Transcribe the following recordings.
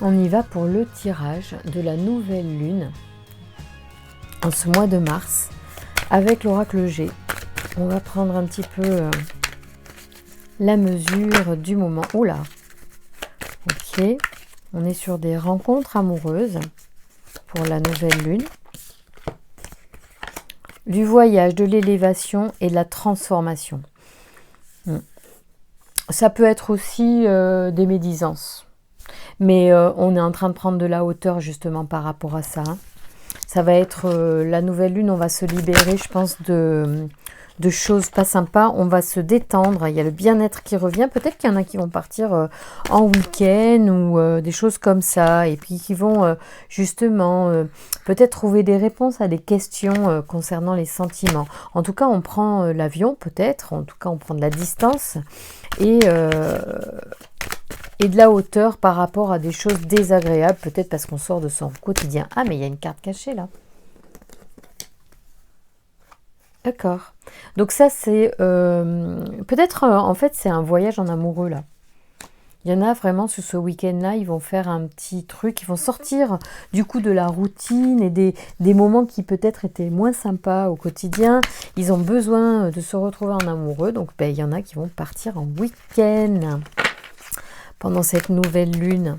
On y va pour le tirage de la nouvelle lune en ce mois de mars avec l'oracle G. On va prendre un petit peu la mesure du moment. Oula, ok, on est sur des rencontres amoureuses pour la nouvelle lune. Du voyage, de l'élévation et de la transformation. Ça peut être aussi des médisances. Mais on est en train de prendre de la hauteur justement par rapport à ça. Ça va être la nouvelle lune, on va se libérer, je pense, de choses pas sympas. On va se détendre, il y a le bien-être qui revient. Peut-être qu'il y en a qui vont partir en week-end ou des choses comme ça. Et puis qui vont justement peut-être trouver des réponses à des questions concernant les sentiments. En tout cas, on prend l'avion peut-être. En tout cas, on prend de la distance. Et de la hauteur par rapport à des choses désagréables, peut-être parce qu'on sort de son quotidien. Ah, mais il y a une carte cachée là. D'accord. Donc ça, c'est... peut-être, en fait, c'est un voyage en amoureux là. Il y en a vraiment sur ce week-end-là, ils vont faire un petit truc, ils vont sortir du coup de la routine et des moments qui peut-être étaient moins sympas au quotidien. Ils ont besoin de se retrouver en amoureux, donc il y en a qui vont partir en week-end pendant cette nouvelle lune.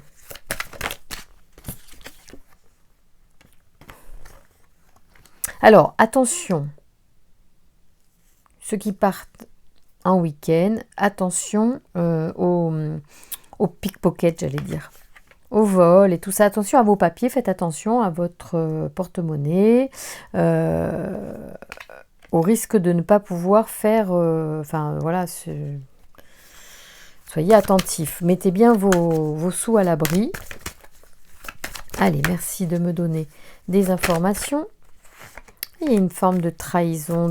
Alors, attention, ceux qui partent en week-end, attention au pickpocket, j'allais dire, au vol et tout ça. Attention à vos papiers, faites attention à votre porte-monnaie, au risque de ne pas pouvoir faire... enfin, voilà, soyez attentifs. Mettez bien vos sous à l'abri. Allez, merci de me donner des informations. Il y a une forme de trahison,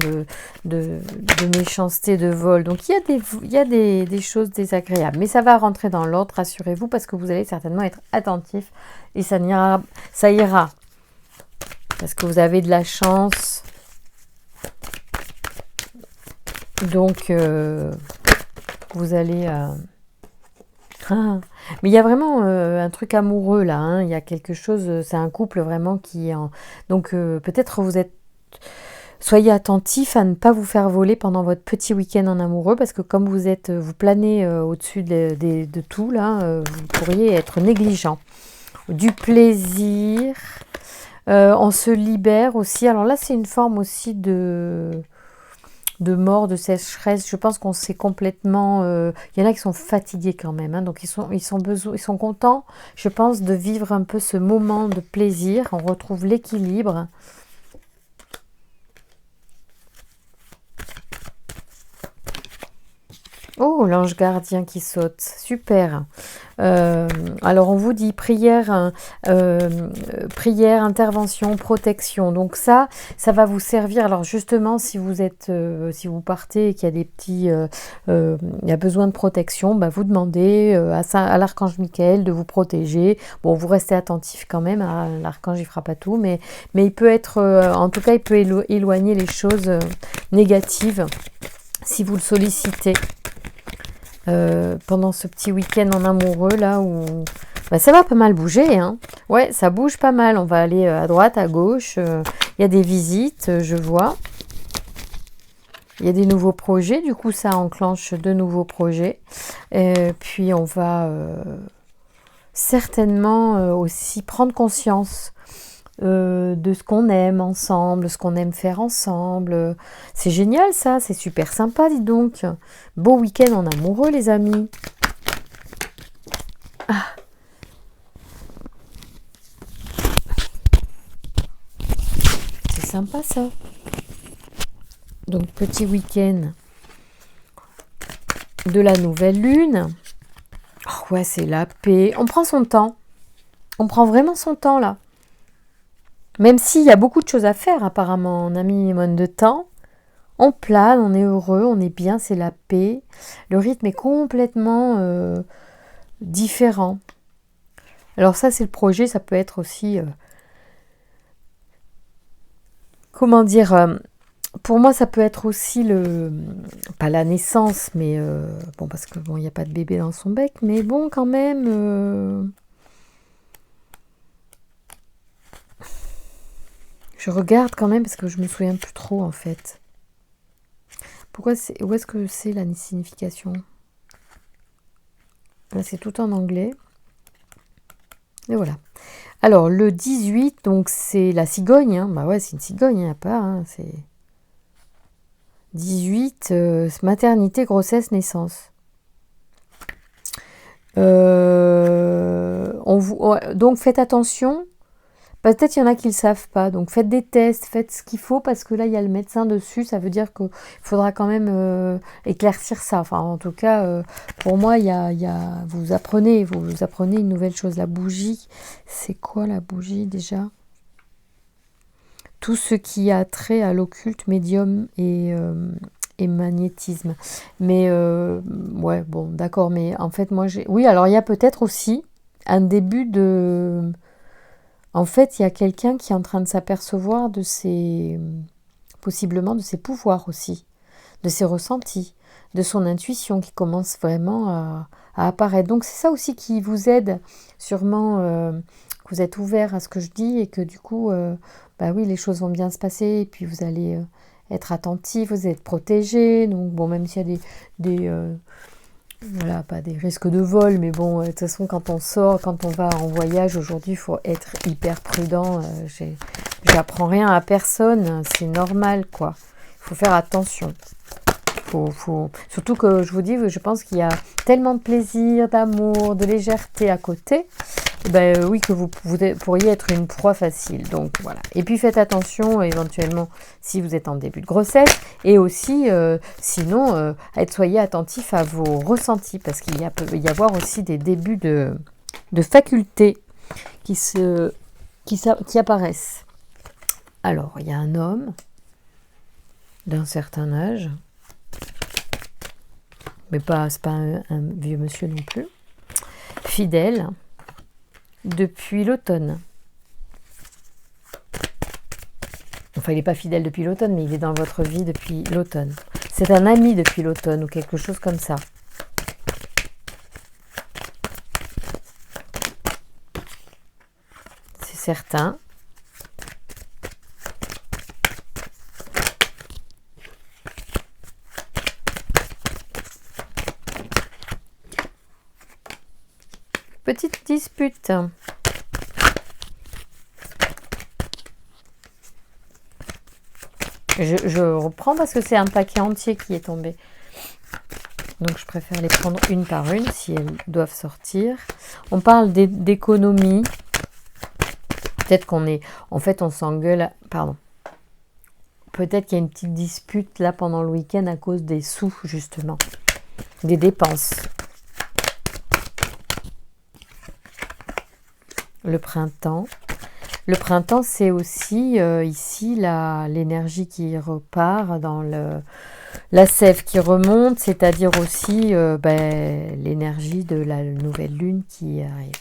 de méchanceté, de vol. Donc, il y a des choses désagréables. Mais ça va rentrer dans l'ordre, rassurez-vous, parce que vous allez certainement être attentif. Et ça ira. Parce que vous avez de la chance. Donc, vous allez... Mais il y a vraiment un truc amoureux là. Hein. Il y a quelque chose... c'est un couple vraiment qui est en... Donc, peut-être soyez attentifs à ne pas vous faire voler pendant votre petit week-end en amoureux, parce que comme vous planez au-dessus de tout, là, vous pourriez être négligent. Du plaisir, on se libère aussi. Alors là, c'est une forme aussi de mort, de sécheresse. Je pense qu'on s'est complètement... il y en a qui sont fatigués quand même, hein, donc ils sont contents, je pense, de vivre un peu ce moment de plaisir. On retrouve l'équilibre. Oh, l'ange gardien qui saute, super. Alors on vous dit prière, prière, intervention, protection. Donc ça va vous servir. Alors justement, si vous partez et qu'il y a des petits, il y a besoin de protection, bah vous demandez à l'archange Michael de vous protéger. Bon, vous restez attentif quand même. L'archange il fera pas tout, mais il peut être, en tout cas, il peut éloigner les choses négatives si vous le sollicitez. Pendant ce petit week-end en amoureux là où ça va pas mal bouger, hein. Ouais, ça bouge pas mal. On va aller à droite, à gauche. Il y a des visites, je vois. Il y a des nouveaux projets. Du coup, ça enclenche de nouveaux projets. Puis on va certainement aussi prendre conscience de ce qu'on aime ensemble, ce qu'on aime faire ensemble. C'est génial ça, c'est super sympa, dis donc. Beau week-end en amoureux, les amis. Ah. C'est sympa ça. Donc petit week-end de la nouvelle lune. Oh, ouais, c'est la paix. On prend son temps. On prend vraiment son temps là. Même s'il y a beaucoup de choses à faire, apparemment, on a minimum de temps. On plane, on est heureux, on est bien, c'est la paix. Le rythme est complètement différent. Alors ça, c'est le projet, ça peut être aussi... comment dire pour moi, ça peut être aussi pas la naissance, mais... bon, parce que bon, il n'y a pas de bébé dans son bec, mais bon, quand même... Je regarde quand même parce que je me souviens plus trop en fait. Où est-ce que c'est la signification? Là, c'est tout en anglais. Et voilà. Alors, le 18, donc c'est la cigogne. Hein. Bah ouais, c'est une cigogne, il n'y a pas. Hein, c'est 18, maternité, grossesse, naissance. Donc, faites attention. Peut-être il y en a qui ne le savent pas. Donc, faites des tests, faites ce qu'il faut parce que là, il y a le médecin dessus. Ça veut dire qu'il faudra quand même éclaircir ça. Enfin, en tout cas, pour moi, vous apprenez une nouvelle chose. La bougie, c'est quoi la bougie déjà? Tout ce qui a trait à l'occulte, médium et magnétisme. Mais, ouais, bon, d'accord. Mais en fait, moi, oui, alors il y a peut-être aussi un début de... En fait, il y a quelqu'un qui est en train de s'apercevoir possiblement de ses pouvoirs aussi, de ses ressentis, de son intuition qui commence vraiment à apparaître. Donc c'est ça aussi qui vous aide, sûrement que vous êtes ouvert à ce que je dis et que du coup, bah oui, les choses vont bien se passer et puis vous allez être attentif, vous êtes protégé. Donc bon, même s'il y a voilà, pas des risques de vol, mais bon, de toute façon, quand on sort, quand on va en voyage, aujourd'hui, il faut être hyper prudent. J'apprends rien à personne, c'est normal, quoi. Il faut faire attention. Surtout que, je vous dis, je pense qu'il y a tellement de plaisir, d'amour, de légèreté à côté, ben oui, que vous pourriez être une proie facile. Donc voilà. Et puis faites attention éventuellement si vous êtes en début de grossesse et aussi sinon soyez attentif à vos ressentis parce qu'il peut y avoir aussi des débuts de facultés qui apparaissent. Alors il y a un homme d'un certain âge, mais c'est pas un vieux monsieur non plus, fidèle. Depuis l'automne. Enfin, il n'est pas fidèle depuis l'automne, mais il est dans votre vie depuis l'automne. C'est un ami depuis l'automne ou quelque chose comme ça. C'est certain. Petite dispute. Je reprends parce que c'est un paquet entier qui est tombé. Donc je préfère les prendre une par une si elles doivent sortir. On parle d'économie. Peut-être en fait, on s'engueule. Pardon. Peut-être qu'il y a une petite dispute là pendant le week-end à cause des sous, justement. Des dépenses. Le printemps. Le printemps, c'est aussi ici l'énergie qui repart dans la sève qui remonte, c'est-à-dire aussi l'énergie de la nouvelle lune qui arrive.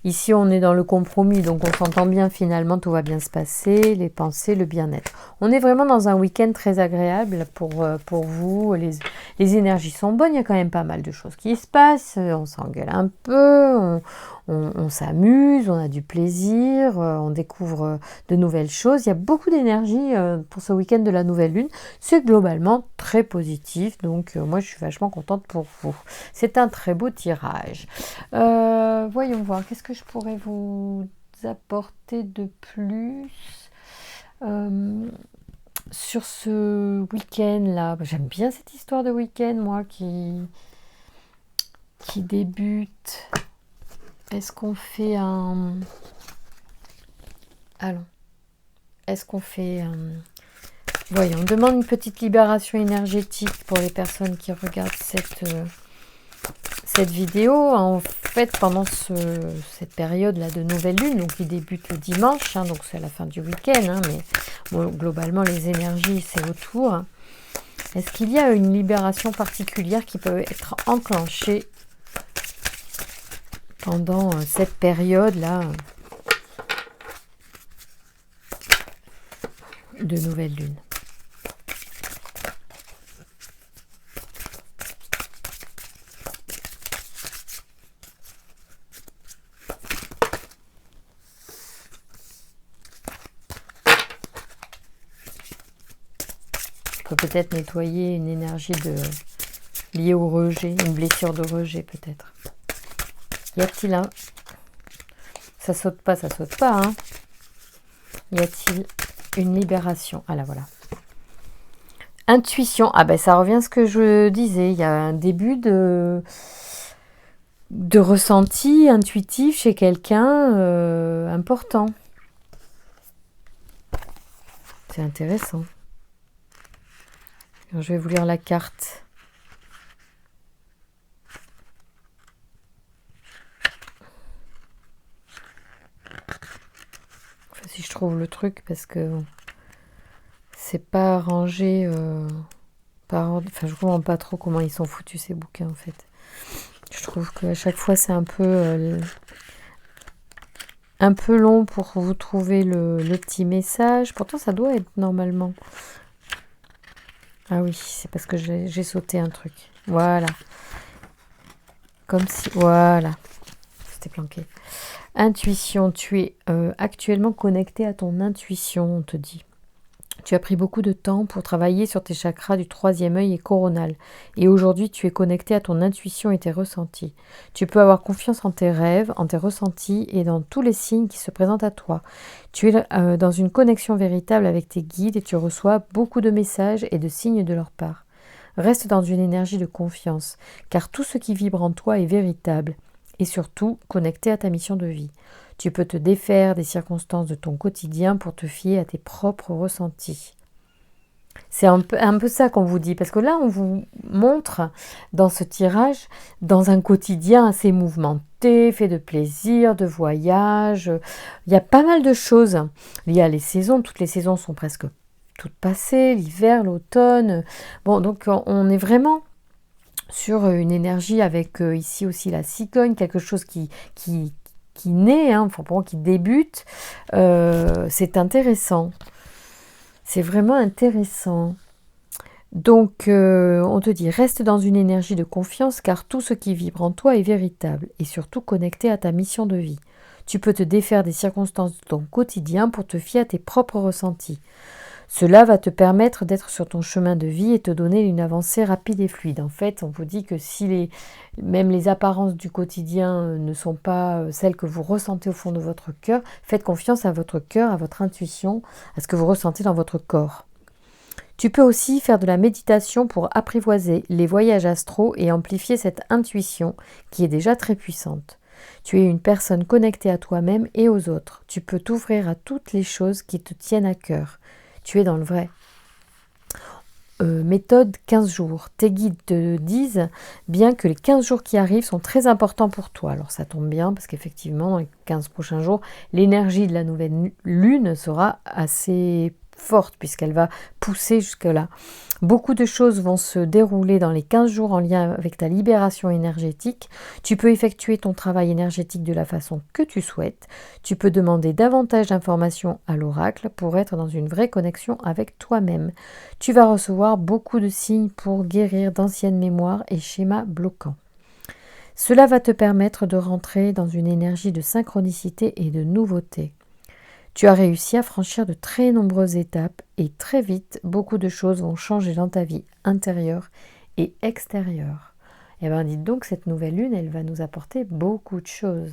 Ici, on est dans le compromis, donc on s'entend bien finalement, tout va bien se passer, les pensées, le bien-être. On est vraiment dans un week-end très agréable pour vous, les énergies sont bonnes, il y a quand même pas mal de choses qui se passent, on s'engueule un peu, on s'amuse, on a du plaisir, on découvre de nouvelles choses. Il y a beaucoup d'énergie pour ce week-end de la nouvelle lune. C'est globalement très positif, donc moi je suis vachement contente pour vous. C'est un très beau tirage. Voyons voir, qu'est-ce que je pourrais vous apporter de plus sur ce week-end-là. J'aime bien cette histoire de week-end, moi, qui débute. Est-ce qu'on fait un... Allons. Est-ce qu'on fait un... Voyons, on demande une petite libération énergétique pour les personnes qui regardent cette vidéo. En fait, pendant cette période-là de nouvelle lune, donc qui débute le dimanche, donc c'est à la fin du week-end, mais bon, globalement, les énergies, c'est autour. Est-ce qu'il y a une libération particulière qui peut être enclenchée pendant cette période-là de nouvelle lune? pour peut-être nettoyer une énergie liée au rejet, une blessure de rejet peut-être. Y a-t-il un... Ça saute pas, hein. Y a-t-il une libération? Ah là, voilà. Intuition. Ah ben ça revient à ce que je disais. Il y a un début de ressenti intuitif chez quelqu'un important. C'est intéressant. Alors, je vais vous lire la carte. Enfin, si je trouve le truc, parce que c'est pas rangé par ordre. Enfin, je comprends pas trop comment ils sont foutus ces bouquins en fait. Je trouve qu'à chaque fois c'est un peu long pour vous trouver le petit message. Pourtant ça doit être normalement. Ah oui, c'est parce que j'ai sauté un truc. Voilà. Comme si... Voilà. C'était planqué. Intuition. Tu es actuellement connecté à ton intuition, on te dit. Tu as pris beaucoup de temps pour travailler sur tes chakras du troisième œil et coronal. Et aujourd'hui, tu es connecté à ton intuition et tes ressentis. Tu peux avoir confiance en tes rêves, en tes ressentis et dans tous les signes qui se présentent à toi. Tu es dans une connexion véritable avec tes guides et tu reçois beaucoup de messages et de signes de leur part. Reste dans une énergie de confiance, car tout ce qui vibre en toi est véritable et surtout connecté à ta mission de vie. Tu peux te défaire des circonstances de ton quotidien pour te fier à tes propres ressentis. C'est un peu ça qu'on vous dit, parce que là, on vous montre dans ce tirage, dans un quotidien assez mouvementé, fait de plaisir, de voyage. Il y a pas mal de choses. Il y a les saisons, toutes les saisons sont presque toutes passées, l'hiver, l'automne. Bon, donc on est vraiment sur une énergie avec ici aussi la cigogne, quelque chose qui naît, qui débute. C'est intéressant. C'est vraiment intéressant. Donc, on te dit, reste dans une énergie de confiance car tout ce qui vibre en toi est véritable et surtout connecté à ta mission de vie. Tu peux te défaire des circonstances de ton quotidien pour te fier à tes propres ressentis. Cela va te permettre d'être sur ton chemin de vie et te donner une avancée rapide et fluide. En fait, on vous dit que si même les apparences du quotidien ne sont pas celles que vous ressentez au fond de votre cœur, faites confiance à votre cœur, à votre intuition, à ce que vous ressentez dans votre corps. Tu peux aussi faire de la méditation pour apprivoiser les voyages astraux et amplifier cette intuition qui est déjà très puissante. Tu es une personne connectée à toi-même et aux autres. Tu peux t'ouvrir à toutes les choses qui te tiennent à cœur. Tu es dans le vrai. Méthode 15 jours. Tes guides te disent bien que les 15 jours qui arrivent sont très importants pour toi. Alors ça tombe bien parce qu'effectivement, dans les 15 prochains jours, l'énergie de la nouvelle lune sera assez forte puisqu'elle va pousser jusque-là. Beaucoup de choses vont se dérouler dans les 15 jours en lien avec ta libération énergétique. Tu peux effectuer ton travail énergétique de la façon que tu souhaites. Tu peux demander davantage d'informations à l'oracle pour être dans une vraie connexion avec toi-même. Tu vas recevoir beaucoup de signes pour guérir d'anciennes mémoires et schémas bloquants. Cela va te permettre de rentrer dans une énergie de synchronicité et de nouveauté. Tu as réussi à franchir de très nombreuses étapes et très vite, beaucoup de choses vont changer dans ta vie intérieure et extérieure. Et bien, dites donc, cette nouvelle lune, elle va nous apporter beaucoup de choses.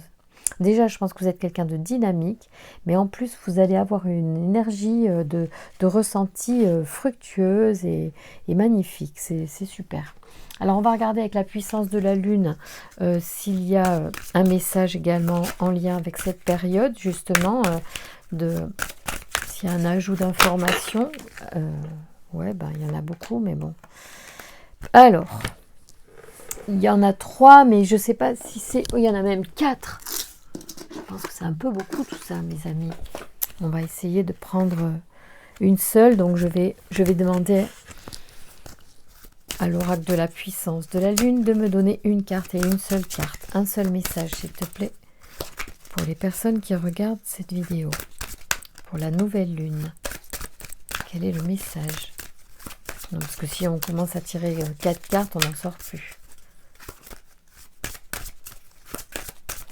Déjà, je pense que vous êtes quelqu'un de dynamique, mais en plus, vous allez avoir une énergie de ressenti fructueuse et magnifique. C'est super. Alors, on va regarder avec la puissance de la lune s'il y a un message également en lien avec cette période, justement, s'il y a un ajout d'informations. Ouais, il y en a beaucoup, mais bon. Alors, il y en a 3, mais je ne sais pas si c'est... Oh, il y en a même 4. Je pense que c'est un peu beaucoup tout ça, mes amis. On va essayer de prendre une seule. Donc, je vais demander à l'oracle de la puissance de la lune de me donner une carte et une seule carte. Un seul message, s'il te plaît, pour les personnes qui regardent cette vidéo. Pour la nouvelle lune. Quel est le message? Non, parce que si on commence à tirer 4 cartes, on n'en sort plus.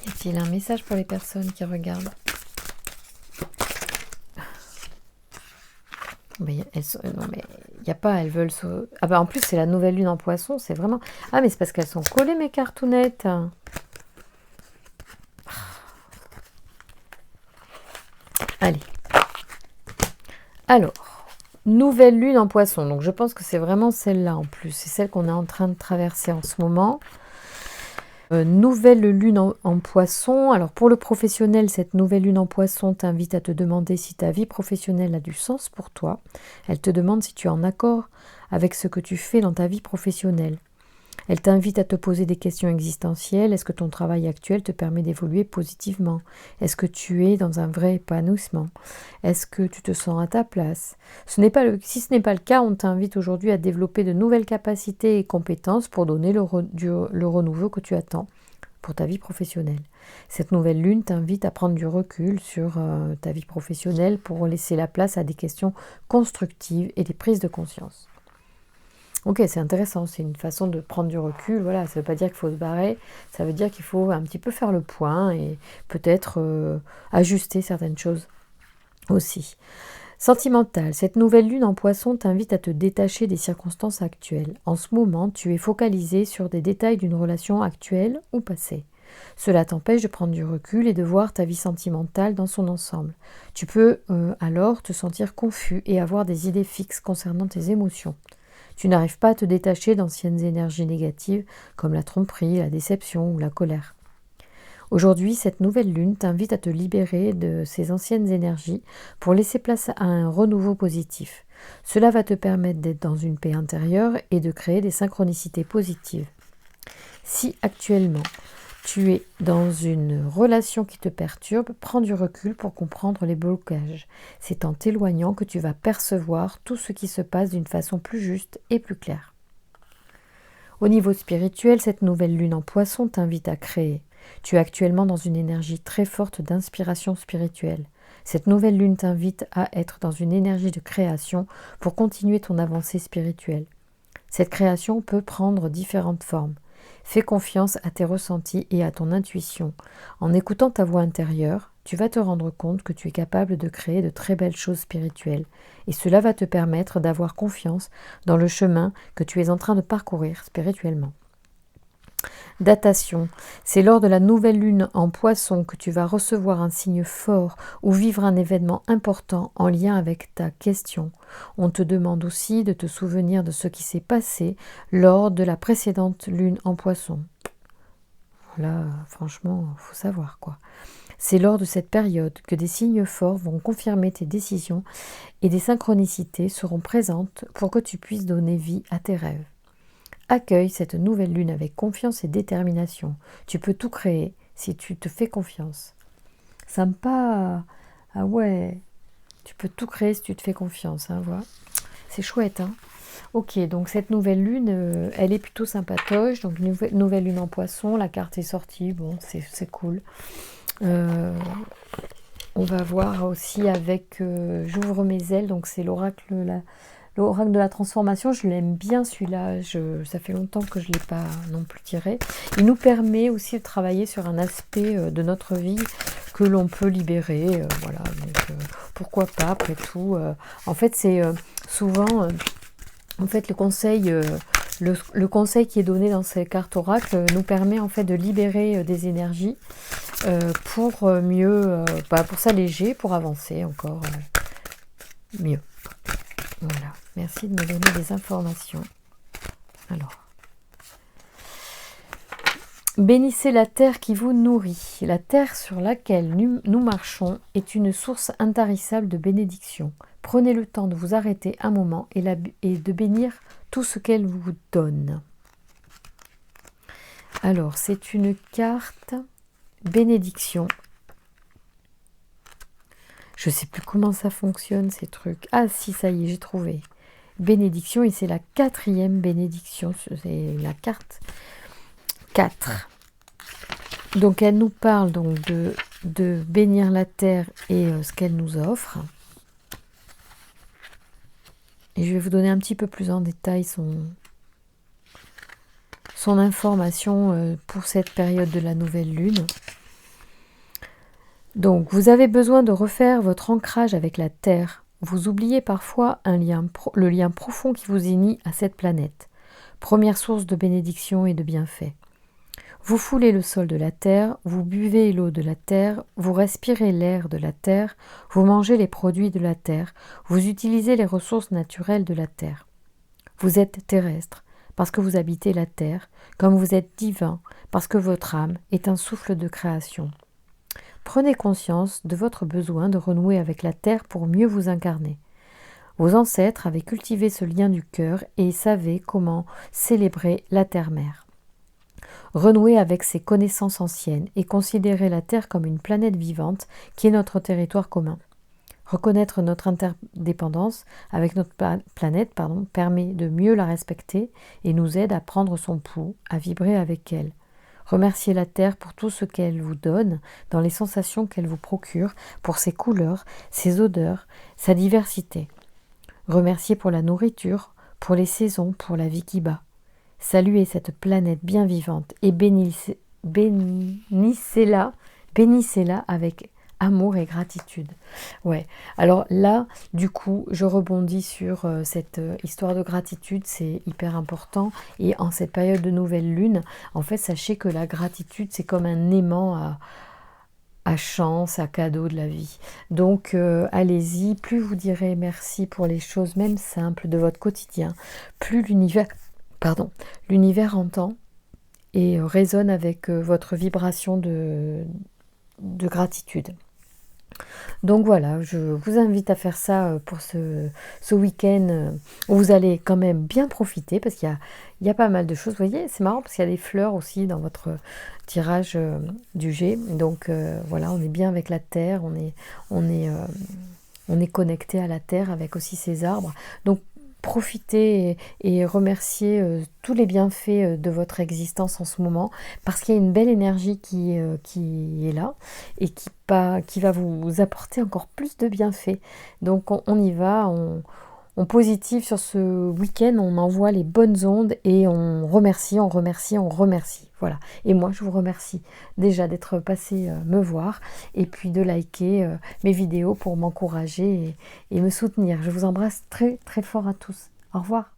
Y a-t-il un message pour les personnes qui regardent? Mais il y a pas, elles veulent se... Ah bah en plus, c'est la nouvelle lune en poisson, c'est vraiment... Ah, mais c'est parce qu'elles sont collées, mes cartounettes. Allez. Alors, nouvelle lune en poisson. Donc, je pense que c'est vraiment celle-là en plus. C'est celle qu'on est en train de traverser en ce moment. Nouvelle lune en poisson. Alors, pour le professionnel, cette nouvelle lune en poisson t'invite à te demander si ta vie professionnelle a du sens pour toi. Elle te demande si tu es en accord avec ce que tu fais dans ta vie professionnelle. Elle t'invite à te poser des questions existentielles. Est-ce que ton travail actuel te permet d'évoluer positivement? Est-ce que tu es dans un vrai épanouissement? Est-ce que tu te sens à ta place? Si ce n'est pas le cas, on t'invite aujourd'hui à développer de nouvelles capacités et compétences pour donner le renouveau que tu attends pour ta vie professionnelle. Cette nouvelle lune t'invite à prendre du recul sur ta vie professionnelle pour laisser la place à des questions constructives et des prises de conscience. Ok, c'est intéressant, c'est une façon de prendre du recul, voilà, ça ne veut pas dire qu'il faut se barrer, ça veut dire qu'il faut un petit peu faire le point et peut-être ajuster certaines choses aussi. Sentimental, cette nouvelle lune en poisson t'invite à te détacher des circonstances actuelles. En ce moment, tu es focalisé sur des détails d'une relation actuelle ou passée. Cela t'empêche de prendre du recul et de voir ta vie sentimentale dans son ensemble. Tu peux alors te sentir confus et avoir des idées fixes concernant tes émotions. Tu n'arrives pas à te détacher d'anciennes énergies négatives comme la tromperie, la déception ou la colère. Aujourd'hui, cette nouvelle lune t'invite à te libérer de ces anciennes énergies pour laisser place à un renouveau positif. Cela va te permettre d'être dans une paix intérieure et de créer des synchronicités positives. Si actuellement tu es dans une relation qui te perturbe, prends du recul pour comprendre les blocages. C'est en t'éloignant que tu vas percevoir tout ce qui se passe d'une façon plus juste et plus claire. Au niveau spirituel, cette nouvelle lune en poisson t'invite à créer. Tu es actuellement dans une énergie très forte d'inspiration spirituelle. Cette nouvelle lune t'invite à être dans une énergie de création pour continuer ton avancée spirituelle. Cette création peut prendre différentes formes. Fais confiance à tes ressentis et à ton intuition. En écoutant ta voix intérieure, tu vas te rendre compte que tu es capable de créer de très belles choses spirituelles. Et cela va te permettre d'avoir confiance dans le chemin que tu es en train de parcourir spirituellement. Datation, c'est lors de la nouvelle lune en poisson que tu vas recevoir un signe fort ou vivre un événement important en lien avec ta question. On te demande aussi de te souvenir de ce qui s'est passé lors de la précédente lune en poisson. Là, franchement, faut savoir quoi. C'est lors de cette période que des signes forts vont confirmer tes décisions et des synchronicités seront présentes pour que tu puisses donner vie à tes rêves. Accueille cette nouvelle lune avec confiance et détermination. Tu peux tout créer si tu te fais confiance. Sympa. Ah ouais. Tu peux tout créer si tu te fais confiance. Hein, voilà. C'est chouette. Hein. Ok, donc cette nouvelle lune, elle est plutôt sympatoche. Donc nouvelle lune en poisson. La carte est sortie. Bon, c'est cool. On va voir aussi avec J'ouvre mes ailes. Donc c'est l'oracle l'oracle de la transformation, je l'aime bien celui-là, ça fait longtemps que je ne l'ai pas non plus tiré. Il nous permet aussi de travailler sur un aspect de notre vie que l'on peut libérer. Voilà, donc pourquoi pas, après tout. En fait, c'est souvent en fait, le conseil qui est donné dans ces cartes oracles nous permet en fait de libérer des énergies pour mieux, pour s'alléger, pour avancer encore mieux. Voilà, merci de me donner des informations. Alors, bénissez la terre qui vous nourrit. La terre sur laquelle nous marchons est une source intarissable de bénédiction. Prenez le temps de vous arrêter un moment et de bénir tout ce qu'elle vous donne. Alors, c'est une carte bénédiction. Je ne sais plus comment ça fonctionne, ces trucs. Ah si, ça y est, j'ai trouvé. Bénédiction, et c'est la 4e bénédiction. C'est la carte 4. Donc, elle nous parle donc de bénir la terre et ce qu'elle nous offre. Et je vais vous donner un petit peu plus en détail son information pour cette période de la nouvelle lune. Donc, vous avez besoin de refaire votre ancrage avec la terre. Vous oubliez parfois le lien profond qui vous unit à cette planète, première source de bénédiction et de bienfaits. Vous foulez le sol de la terre, vous buvez l'eau de la terre, vous respirez l'air de la terre, vous mangez les produits de la terre, vous utilisez les ressources naturelles de la terre. Vous êtes terrestre parce que vous habitez la terre, comme vous êtes divin parce que votre âme est un souffle de création. Prenez conscience de votre besoin de renouer avec la terre pour mieux vous incarner. Vos ancêtres avaient cultivé ce lien du cœur et savaient comment célébrer la terre-mère. Renouer avec ses connaissances anciennes et considérer la Terre comme une planète vivante qui est notre territoire commun. Reconnaître notre interdépendance avec notre planète permet de mieux la respecter et nous aide à prendre son pouls, à vibrer avec elle. Remerciez la Terre pour tout ce qu'elle vous donne, dans les sensations qu'elle vous procure, pour ses couleurs, ses odeurs, sa diversité. Remerciez pour la nourriture, pour les saisons, pour la vie qui bat. Saluez cette planète bien vivante et bénissez-la avec amour et gratitude. Ouais, alors là, du coup, je rebondis sur cette histoire de gratitude, c'est hyper important. Et en cette période de nouvelle lune, en fait, sachez que la gratitude, c'est comme un aimant à chance, à cadeau de la vie. Donc, allez-y, plus vous direz merci pour les choses même simples de votre quotidien, plus l'univers entend et résonne avec votre vibration de gratitude. Donc voilà, je vous invite à faire ça pour ce week-end où vous allez quand même bien profiter parce qu'il y a pas mal de choses. Vous voyez, c'est marrant parce qu'il y a des fleurs aussi dans votre tirage du jet. Donc voilà, on est bien avec la terre, on est connecté à la terre avec aussi ces arbres. Donc profitez et remerciez tous les bienfaits de votre existence en ce moment parce qu'il y a une belle énergie qui est là et qui va vous apporter encore plus de bienfaits. Donc on y va, on positive sur ce week-end, on envoie les bonnes ondes et on remercie. Voilà. Et moi, je vous remercie déjà d'être passé me voir et puis de liker mes vidéos pour m'encourager et me soutenir. Je vous embrasse très très fort à tous. Au revoir.